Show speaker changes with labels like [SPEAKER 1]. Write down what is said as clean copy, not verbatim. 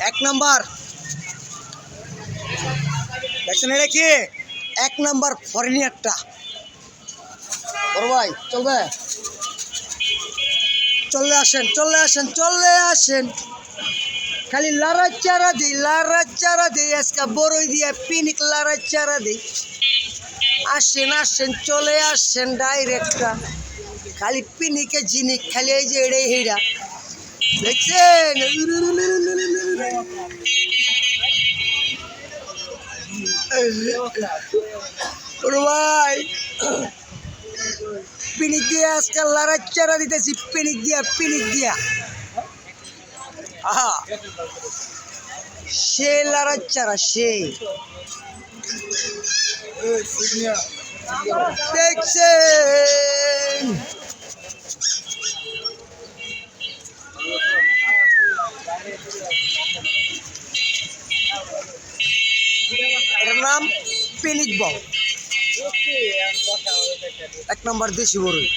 [SPEAKER 1] এক নাম্বার দেখছেন এটা কি? এক নাম্বার ফরেনিয়ারটা বড় ভাই চলবে। চলে আসেন চলে আসেন চলে আসেন, খালি লাড়াচাড়া দিই আজকে বড়ই দিয়ে পিনিক লাড়াচাড়া দিই। আসেন আসেন চলে আসেন ডাইরেক্টরা, খালি পিনিকে জিনিক খালি এই যে এড়ে হেরা দেখছেন। ভাই পিনিক দিয়ে আজকাল লাড়াচাড়া দিতেছি, পিনিক দিয়া আহা সে লাড়াচাড়া সে দেখছেন। এটার নাম পিনিক বল, এক নম্বর দেশি বড়ই।